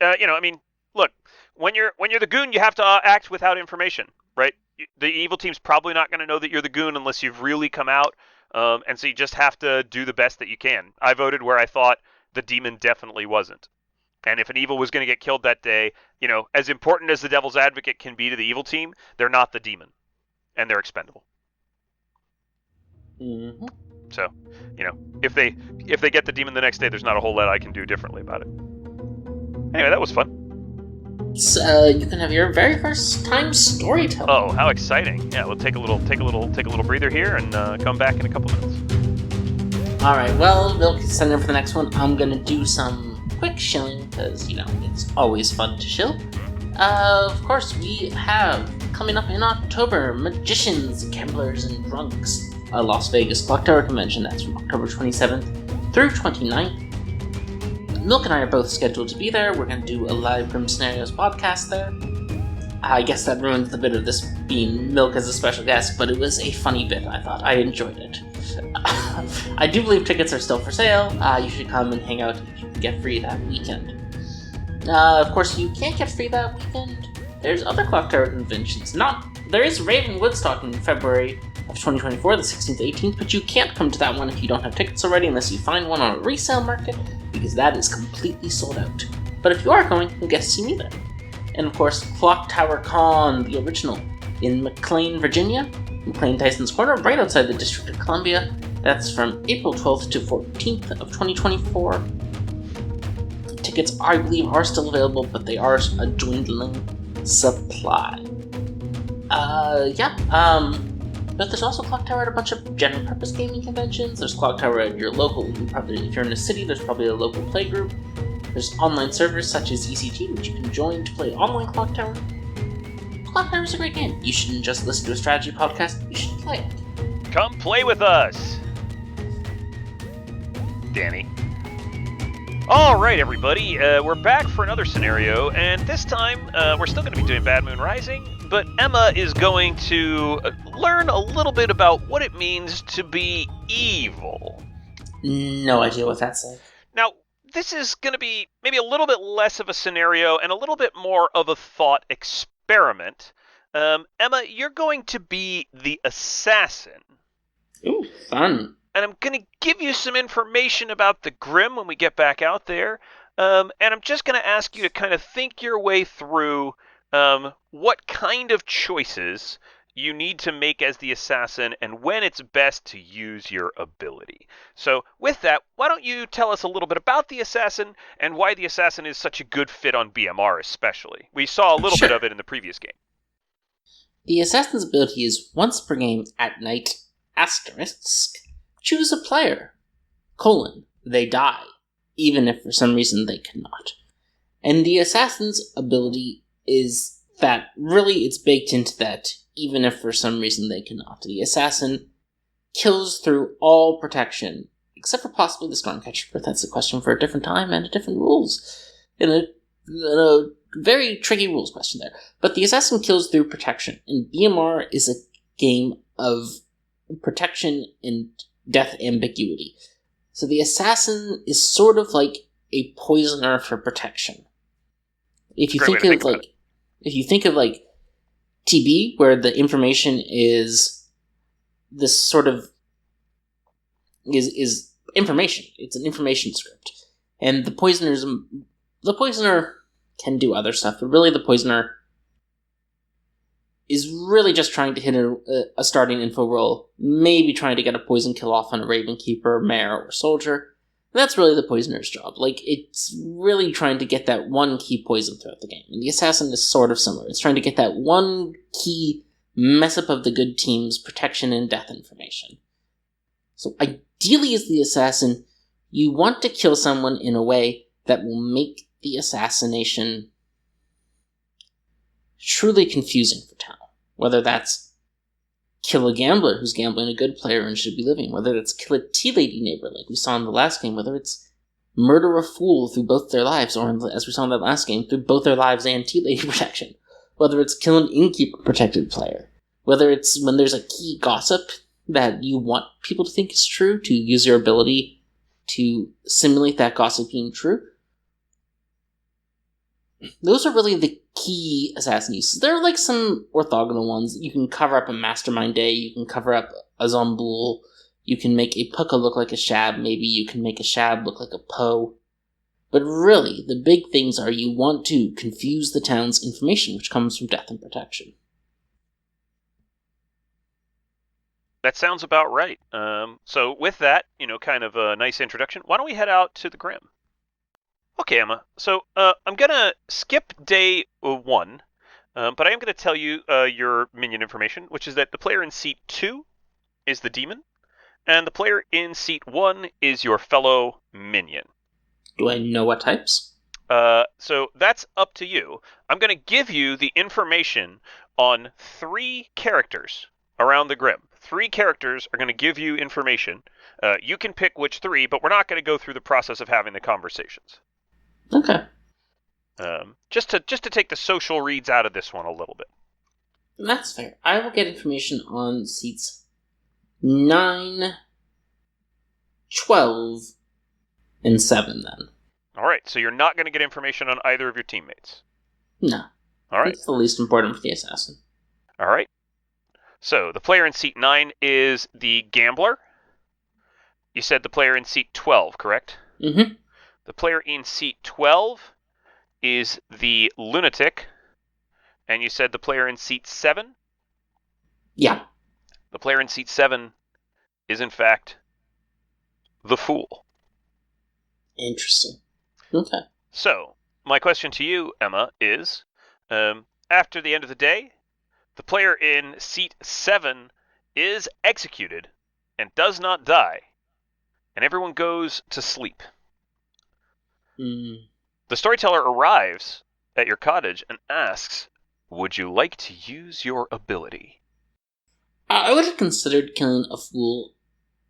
Look, when you're the goon, you have to act without information, right? The evil team's probably not going to know that you're the goon unless you've really come out, and so you just have to do the best that you can. I voted where I thought the demon definitely wasn't. And if an evil was going to get killed that day, as important as the devil's advocate can be to the evil team, they're not the demon, and they're expendable. Mm-hmm. So, if they get the demon the next day, there's not a whole lot I can do differently about it. Anyway, that was fun. So you can have your very first time storytelling. Oh, how exciting! Yeah, we'll take a little breather here and come back in a couple minutes. All right. Well, Milk is setting up for the next one. I'm gonna do some quick shilling because it's always fun to shill. Of course, we have coming up in October, Magicians, Gamblers, and Drunks. A Las Vegas Clocktower convention. That's from October 27th through 29th. Milk and I are both scheduled to be there. We're going to do a live Grim Scenarios podcast there. I guess that ruins the bit of this being Milk as a special guest, but it was a funny bit, I thought. I enjoyed it. I do believe tickets are still for sale. You should come and hang out if you can get free that weekend. Of course, you can't get free that weekend. There's other Clocktower conventions. There is Raven Woodstock in February of 2024, the 16th to 18th, but you can't come to that one if you don't have tickets already unless you find one on a resale market, because that is completely sold out. But if you are going, you'll get to see me there. And of course, Clocktower Con, the original, in McLean, Virginia, McLean Tyson's Corner, right outside the District of Columbia. That's from April 12th to 14th of 2024. Tickets, I believe, are still available, but they are a dwindling supply. But there's also Clocktower at a bunch of general purpose gaming conventions. There's Clocktower at your local, probably if you're in a city, there's probably a local playgroup. There's online servers such as ECG, which you can join to play online Clocktower. Clocktower is a great game. You shouldn't just listen to a strategy podcast, you should play it. Come play with us! Danny. Alright, everybody, we're back for another scenario, and this time, we're still going to be doing Bad Moon Rising, but Emma is going to learn a little bit about what it means to be evil. No idea what that's like. Now, this is going to be maybe a little bit less of a scenario and a little bit more of a thought experiment. Emma, you're going to be the assassin. Ooh, fun. And I'm going to give you some information about the Grim when we get back out there. And I'm just going to ask you to kind of think your way through what kind of choices you need to make as the assassin and when it's best to use your ability. So with that, why don't you tell us a little bit about the assassin and why the assassin is such a good fit on BMR especially. We saw a little bit of it in the previous game. The assassin's ability is once per game at night, asterisk, choose a player, they die, even if for some reason they cannot. And the assassin's ability is that really it's baked into that, even if for some reason they cannot. The assassin kills through all protection, except for possibly the Stormcatcher, but that's a question for a different time and different rules. In a very tricky rules question there. But the assassin kills through protection, and BMR is a game of protection and death ambiguity. So the assassin is sort of like a poisoner for protection. If you think of like TB, where the information is this sort of is information. It's an information script. And the poisoner can do other stuff, but really the poisoner is really just trying to hit a starting info roll, maybe trying to get a poison kill off on a Ravenkeeper, Mare, or Soldier. And that's really the poisoner's job. Like, it's really trying to get that one key poison throughout the game. And the assassin is sort of similar. It's trying to get that one key mess up of the good team's protection and death information. So ideally as the assassin, you want to kill someone in a way that will make the assassination truly confusing for town. Whether that's kill a gambler who's gambling a good player and should be living, whether it's kill a tea lady neighbor like we saw in the last game, whether it's murder a fool through both their lives, or as we saw in that last game, through both their lives and tea lady protection, whether it's kill an innkeeper protected player, whether it's when there's a key gossip that you want people to think is true, to use your ability to simulate that gossip being true. Those are really the key assassin uses. There are like some orthogonal ones. You can cover up a Mastermind Day, you can cover up a Zombul, you can make a Pucka look like a Shab, maybe you can make a Shab look like a Poe. But really, the big things are you want to confuse the town's information, which comes from death and protection. That sounds about right. So with that, kind of a nice introduction, why don't we head out to the Grim? Okay, Emma. So I'm going to skip day 1, but I am going to tell you your minion information, which is that the player in seat 2 is the demon, and the player in seat 1 is your fellow minion. Do I know what types? So that's up to you. I'm going to give you the information on 3 characters around the Grim. 3 characters are going to give you information. You can pick which 3, but we're not going to go through the process of having the conversations. Okay. Just to take the social reads out of this one a little bit. That's fair. I will get information on seats 9, 12, and 7 then. Alright, so you're not going to get information on either of your teammates? No. Alright. It's the least important for the assassin. Alright. So, the player in seat 9 is the gambler. You said the player in seat 12, correct? Mm-hmm. The player in seat 12 is the lunatic, and you said the player in seat 7? Yeah. The player in seat 7 is, in fact, the fool. Interesting. Okay. So, my question to you, Emma, is after the end of the day, the player in seat 7 is executed and does not die, and everyone goes to sleep. Mm. The storyteller arrives at your cottage and asks, would you like to use your ability? I would have considered killing a fool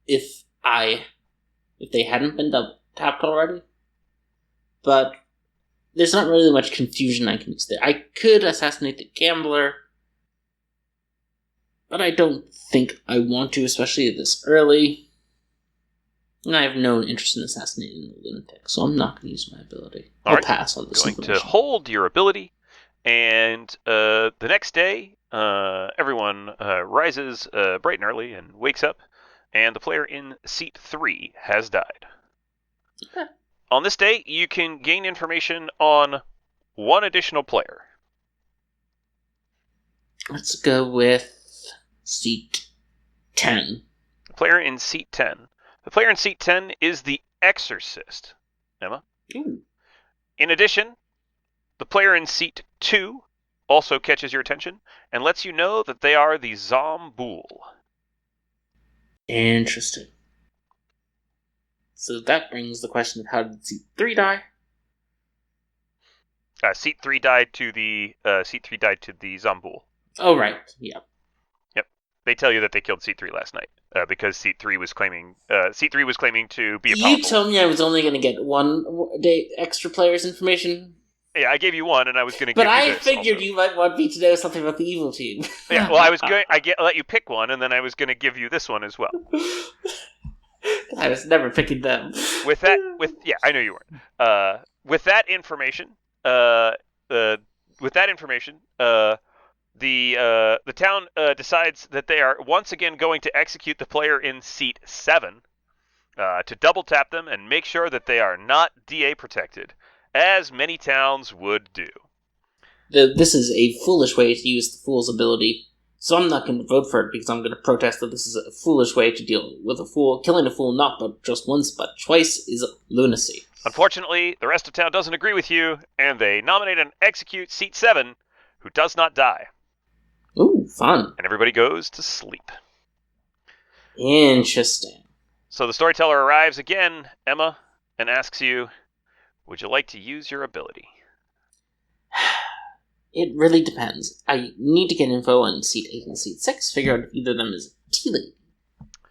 if they hadn't been tapped already. But there's not really much confusion I can use there. I could assassinate the gambler, but I don't think I want to, especially this early. And I have no interest in assassinating the lunatic, so I'm not going to use my ability. I'll pass on this Going information. to hold your ability, and the next day, everyone rises bright and early and wakes up, and the player in seat 3 has died. Okay. On this day, you can gain information on one additional player. Let's go with seat 10. The player in seat 10. The player in seat 10 is the exorcist. Emma? Ooh. In addition, the player in seat 2 also catches your attention and lets you know that they are the Zomboul. Interesting. So that brings the question of how did seat 3 die? Seat 3 died to the Zomboul. Oh, right. Yeah. Yep. They tell you that they killed seat 3 last night because seat 3 was claiming to be a powerful. You told me I was only going to get one day extra player's information. Yeah, I gave you one, and I was going to give you this. But I figured also. You might want me to know something about the evil team. Yeah, well, I was going. Let you pick one, and then I was going to give you this one as well. I was never picking them. I know you weren't. With that information, the town decides that they are once again going to execute the player in seat 7 to double tap them and make sure that they are not DA protected, as many towns would do. This is a foolish way to use the fool's ability, so I'm not going to vote for it because I'm going to protest that this is a foolish way to deal with a fool. Killing a fool not but just once but twice is lunacy. Unfortunately, the rest of town doesn't agree with you, and they nominate and execute seat 7, who does not die. Ooh, fun. And everybody goes to sleep. Interesting. So the storyteller arrives again, Emma, and asks you, would you like to use your ability? It really depends. I need to get info on seat 8 and seat 6, figure out if either of them is a tea lady.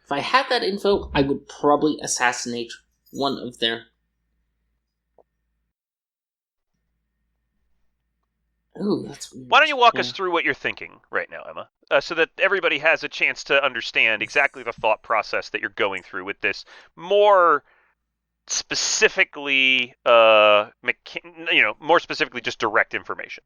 If I had that info, I would probably assassinate one of their... Ooh, that's weird. Why don't you walk us through what you're thinking right now, Emma, so that everybody has a chance to understand exactly the thought process that you're going through with this more specifically, more specifically just direct information.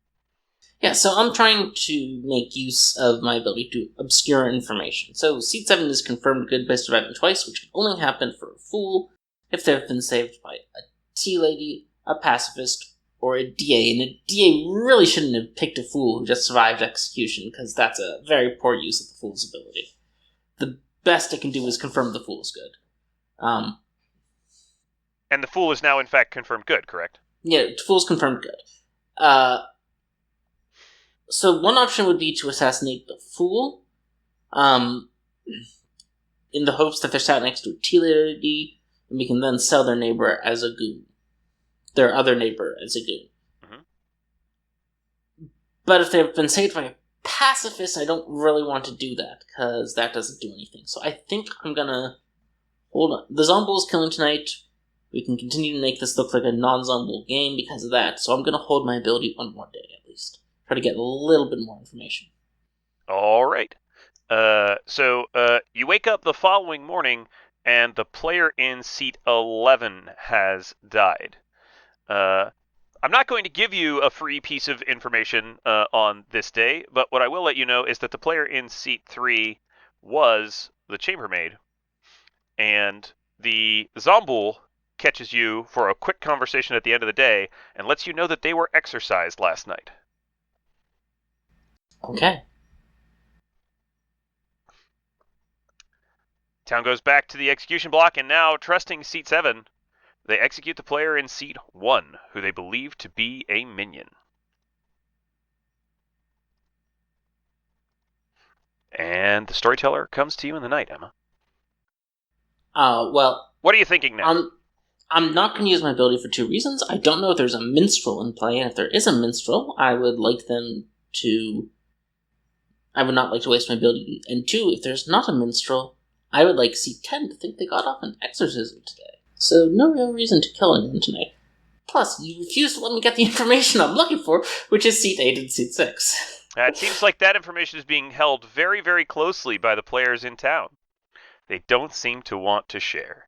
Yeah, so I'm trying to make use of my ability to obscure information. So seat 7 is confirmed good by surviving twice, which can only happen for a fool if they've been saved by a tea lady, a pacifist, or a DA. And a DA really shouldn't have picked a fool who just survived execution, because that's a very poor use of the fool's ability. The best it can do is confirm the fool's good. And the fool is now, in fact, confirmed good, correct? Yeah, the fool's confirmed good. So one option would be to assassinate the fool, in the hopes that they're sat next to a tea lady, and we can then sell their neighbor as a goon. Their other neighbor as a goon. Mm-hmm. But if they've been saved by a pacifist, I don't really want to do that, because that doesn't do anything. So I think I'm gonna hold on. The Zomboul's killing tonight. We can continue to make this look like a non-Zomboul game because of that, so I'm gonna hold my ability one more day at least. Try to get a little bit more information. All right. So you wake up the following morning, and the player in seat 11 has died. I'm not going to give you a free piece of information on this day, but what I will let you know is that the player in seat 3 was the chambermaid, and the Zomboul catches you for a quick conversation at the end of the day and lets you know that they were exercised last night. Okay. Town goes back to the execution block, and now, trusting seat 7, they execute the player in seat 1, who they believe to be a minion. And the storyteller comes to you in the night, Emma. Well... What are you thinking now? I'm not going to use my ability for 2 reasons. I don't know if there's a minstrel in play, and if there is a minstrel, I would like them to... I would not like to waste my ability. And 2, if there's not a minstrel, I would like seat 10 to think they got off an exorcism today. So no real reason to kill anyone tonight. Plus, you refuse to let me get the information I'm looking for, which is seat 8 and seat 6. It seems like that information is being held very, very closely by the players in town. They don't seem to want to share.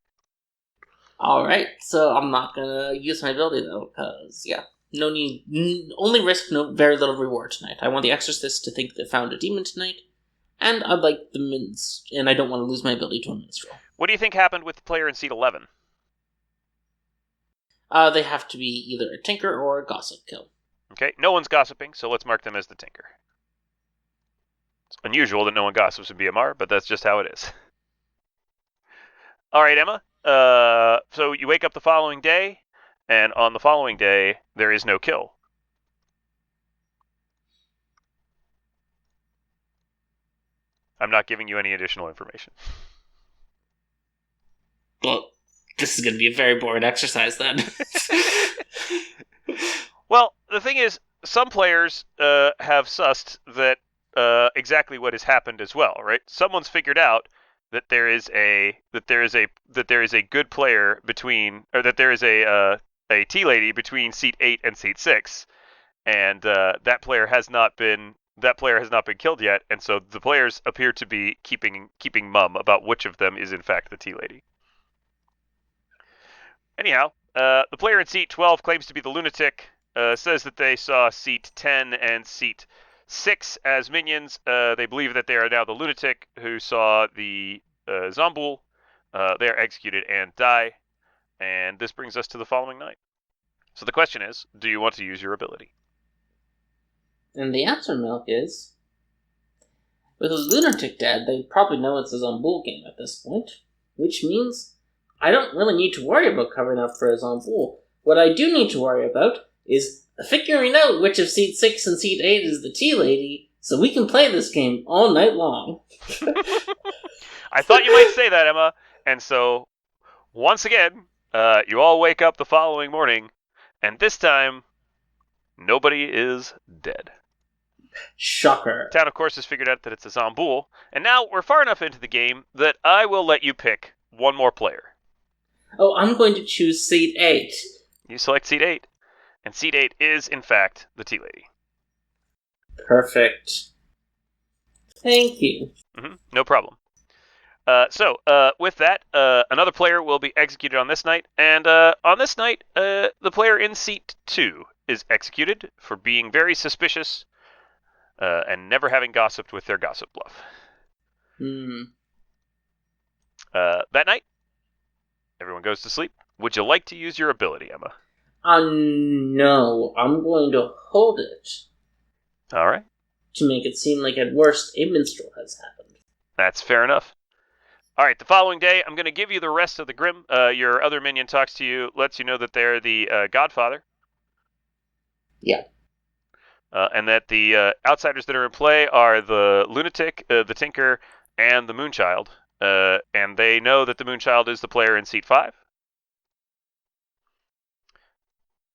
Alright, so I'm not gonna use my ability though, because, yeah, no need, only risk, very little reward tonight. I want the exorcist to think they found a demon tonight, and I'd like and I don't want to lose my ability to a minstrel. What do you think happened with the player in seat 11? They have to be either a tinker or a gossip kill. Okay, no one's gossiping, so let's mark them as the tinker. It's unusual that no one gossips in BMR, but that's just how it is. All right, Emma. So you wake up the following day, and on the following day, there is no kill. I'm not giving you any additional information. Well, this is going to be a very boring exercise then. Well, the thing is, some players have sussed that exactly what has happened as well, right? Someone's figured out that there is a good player between, or that there is a tea lady between seat 8 and seat 6, and that player has not been killed yet, and so the players appear to be keeping mum about which of them is in fact the tea lady. Anyhow, the player in seat 12 claims to be the lunatic. Says that they saw seat 10 and seat 6 as minions. They believe that they are now the lunatic who saw the Zomboul. They are executed and die. And this brings us to the following night. So the question is, do you want to use your ability? And the answer, Milk, is... with a lunatic dead, they probably know it's a Zomboul game at this point. Which means I don't really need to worry about covering up for a Zomboul. What I do need to worry about is figuring out which of seat 6 and seat 8 is the tea lady, so we can play this game all night long. I thought you might say that, Emma. And so, once again, you all wake up the following morning, and this time, nobody is dead. Shocker. Town, of course, has figured out that it's a Zomboul, and now we're far enough into the game that I will let you pick one more player. Oh, I'm going to choose seat 8. You select seat 8. And seat 8 is, in fact, the tea lady. Perfect. Thank you. No problem. So, with that, another player will be executed on this night. And on this night, the player in seat 2 is executed for being very suspicious and never having gossiped with their gossip bluff. That night, everyone goes to sleep. Would you like to use your ability, Emma? No. I'm going to hold it. All right. To make it seem like at worst a minstrel has happened. That's fair enough. All right, the following day, I'm going to give you the rest of the Grim. Your other minion talks to you, lets you know that they're the Godfather. Yeah. And that the outsiders that are in play are the Lunatic, the Tinker, and the Moonchild. And they know that the Moonchild is the player in seat 5.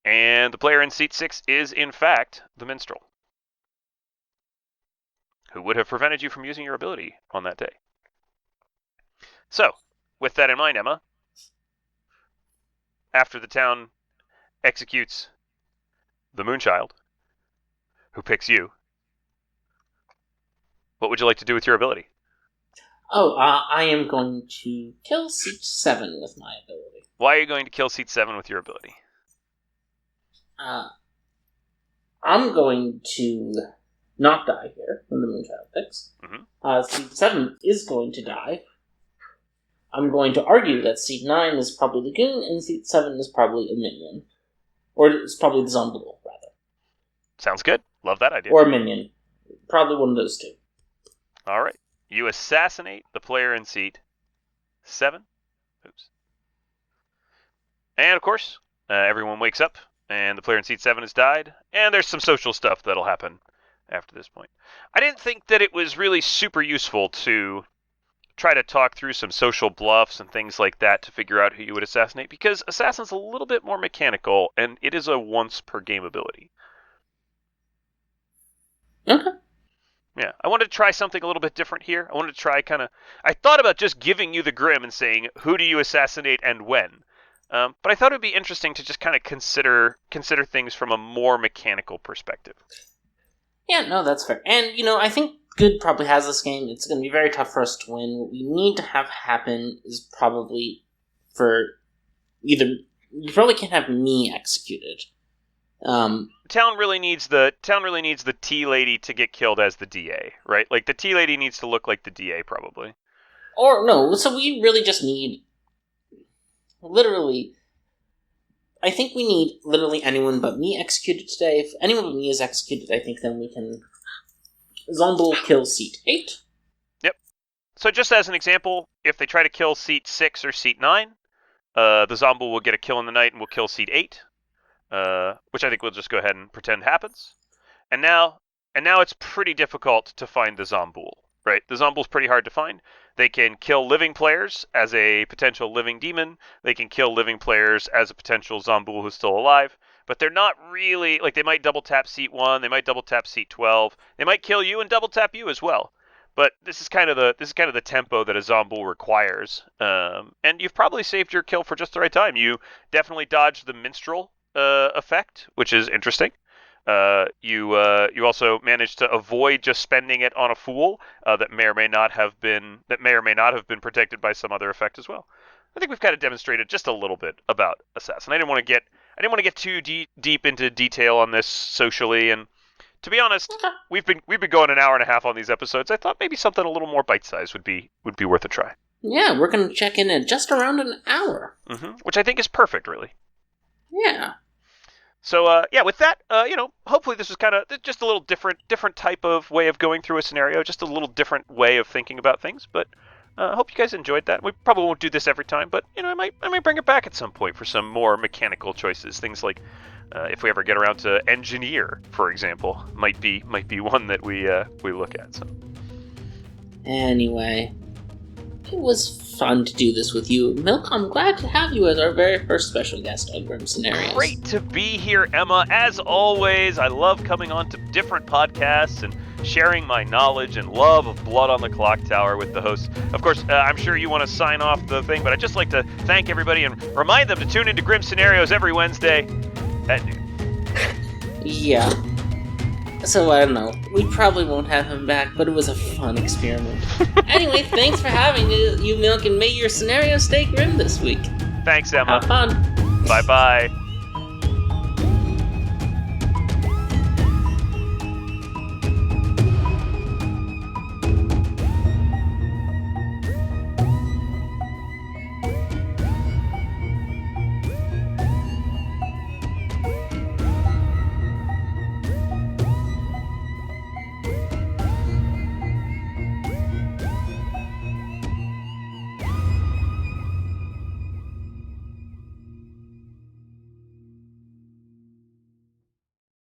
And the player in seat 6 is, in fact, the Minstrel, who would have prevented you from using your ability on that day. So, with that in mind, Emma, after the town executes the Moonchild, who picks you, what would you like to do with your ability? Oh, I am going to kill seat 7 with my ability. Why are you going to kill seat 7 with your ability? I'm going to not die here when the Moonchild picks. Seat 7 is going to die. I'm going to argue that seat 9 is probably the Goon, and seat 7 is probably a minion. Or it's probably the Zombool, rather. Sounds good. Love that idea. Or a minion. Probably one of those two. All right. You assassinate the player in seat 7. Oops. And, of course, everyone wakes up, and the player in seat 7 has died, and there's some social stuff that'll happen after this point. I didn't think that it was really super useful to try to talk through some social bluffs and things like that to figure out who you would assassinate, because Assassin's a little bit more mechanical, and it is a once-per-game ability. Okay. Yeah, I wanted to try something a little bit different here. I wanted to try I thought about just giving you the Grim and saying, who do you assassinate and when? But I thought it would be interesting to just kind of consider things from a more mechanical perspective. Yeah, no, that's fair. And, I think Good probably has this game. It's going to be very tough for us to win. What we need to have happen is probably for either... You probably can't have me executed. Town really needs the tea lady to get killed as the DA, right? Like, the tea lady needs to look like the DA, probably. Or, no, so we really just need... Literally... I think we need literally anyone but me executed today. If anyone but me is executed, I think then we can... Zombool kill seat 8. Yep. So just as an example, if they try to kill seat 6 or seat 9, the Zombool will get a kill in the night and will kill seat 8, which I think we'll just go ahead and pretend happens. And now it's pretty difficult to find the Zombool, right? The Zombool's pretty hard to find. They can kill living players as a potential living demon. They can kill living players as a potential Zombool who's still alive. But they're not really, like, they might double tap seat 1, they might double tap seat 12. They might kill you and double tap you as well. But this is kind of the tempo that a Zombool requires. And you've probably saved your kill for just the right time. You definitely dodged the minstrel effect, which is interesting. You also managed to avoid just spending it on a fool that may or may not have been protected by some other effect as well. I think we've kind of demonstrated just a little bit about Assassin. I didn't want to get too deep into detail on this socially, and to be honest, we've been going an hour and a half on these episodes. I thought maybe something a little more bite-sized would be worth a try. Yeah, we're going to check in at just around an hour. Which I think is perfect, really. Yeah. So, with that, hopefully this was kind of just a little different type of way of going through a scenario, just a little different way of thinking about things, but I hope you guys enjoyed that. We probably won't do this every time, but, I might bring it back at some point for some more mechanical choices. Things like, if we ever get around to engineer, for example, might be one that we look at. So. Anyway, it was fun to do this with you. Milk, I'm glad to have you as our very first special guest on Grim Scenarios. Great to be here, Emma. As always, I love coming on to different podcasts and sharing my knowledge and love of Blood on the Clocktower with the hosts. Of course, I'm sure you want to sign off the thing, but I'd just like to thank everybody and remind them to tune into Grim Scenarios every Wednesday at noon. Yeah. So, I don't know. We probably won't have him back, but it was a fun experiment. Anyway, thanks for having you, Milk, and may your scenario stay grim this week. Thanks, Emma. Have fun. Bye-bye.